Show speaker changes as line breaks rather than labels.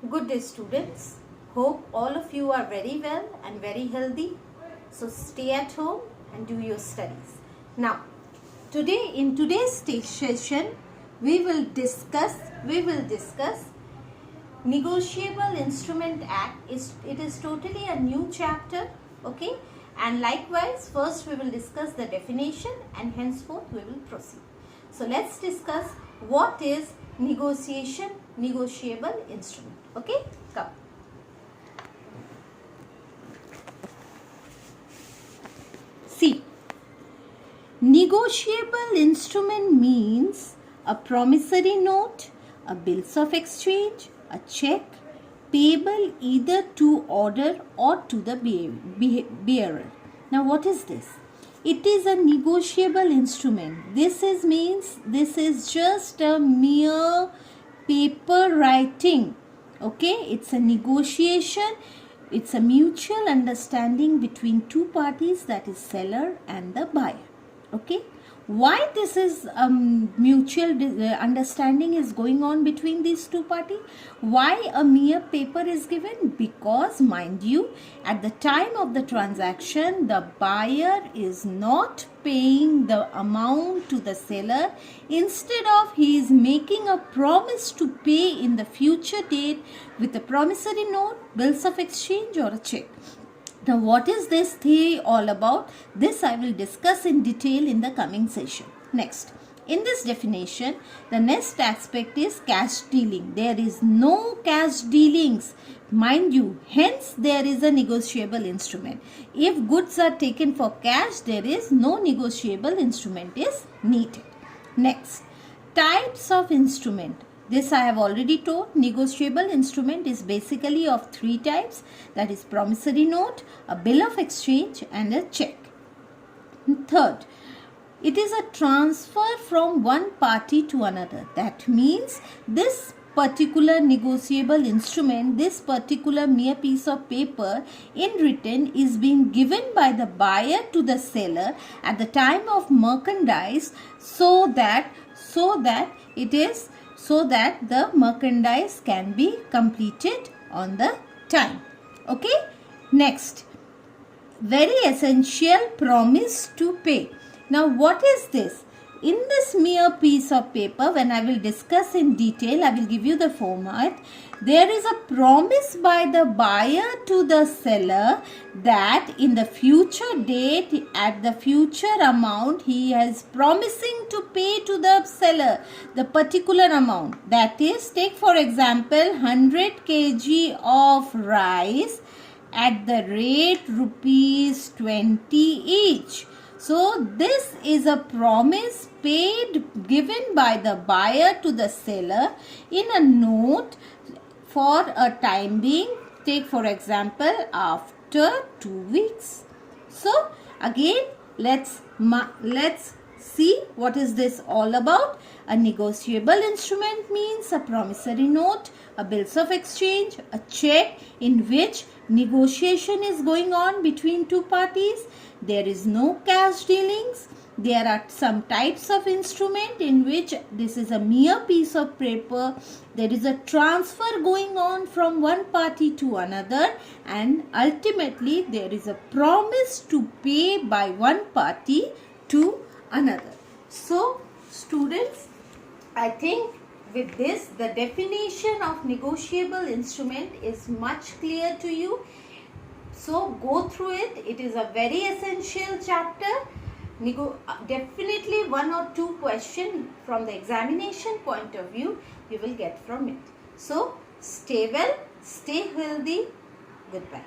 Good day, students. Hope all of you are very well and very healthy. So stay at home and do your studies. Now, in today's session, we will discuss Negotiable Instrument Act. It is totally a new chapter, okay? And likewise, first we will discuss the definition and henceforth we will proceed. So let's discuss what is negotiable instrument. Okay, come. See, negotiable instrument means a promissory note, a bills of exchange, a check payable either to order or to the bearer. Now, what is this? It is a negotiable instrument. This is just a mere paper writing. Okay, it's a negotiation. It's a mutual understanding between two parties, that is seller and the buyer. Okay, why this is mutual understanding is going on between these two parties? Why a mere paper is given? Because, mind you, at the time of the transaction, the buyer is not paying the amount to the seller. Instead of, he is making a promise to pay in the future date with a promissory note, bills of exchange or a check. Now, what is this theory all about? This I will discuss in detail in the coming session. Next, in this definition, the next aspect is cash dealing. There is no cash dealings, mind you, hence there is a negotiable instrument. If goods are taken for cash, there is no negotiable instrument is needed. Next, types of instrument. This I have already told. Negotiable instrument is basically of three types, that is promissory note, a bill of exchange and a check. Third, it is a transfer from one party to another. That means this particular negotiable instrument, this particular mere piece of paper in written is being given by the buyer to the seller at the time of merchandise so that the merchandise can be completed on the time. Okay. Next, very essential, promise to pay. Now, what is this? In this mere piece of paper, when I will discuss in detail, I will give you the format. There is a promise by the buyer to the seller that in the future date, at the future amount, he is promising to pay to the seller the particular amount. That is, take for example 100 kg of rice at the rate rupees 20 each. So, this is a promise given by the buyer to the seller in a note for a time being. Take for example after 2 weeks. So, again let's see what is this all about. A negotiable instrument means a promissory note, a bills of exchange, a check in which negotiation is going on between two parties. There is no cash dealings. There are some types of instrument in which this is a mere piece of paper. There is a transfer going on from one party to another, and ultimately there is a promise to pay by one party to another. So, students, I think with this, the definition of negotiable instrument is much clear to you. So, go through it. It is a very essential chapter. Definitely one or two questions from the examination point of view you will get from it. So, stay well, stay healthy. Goodbye.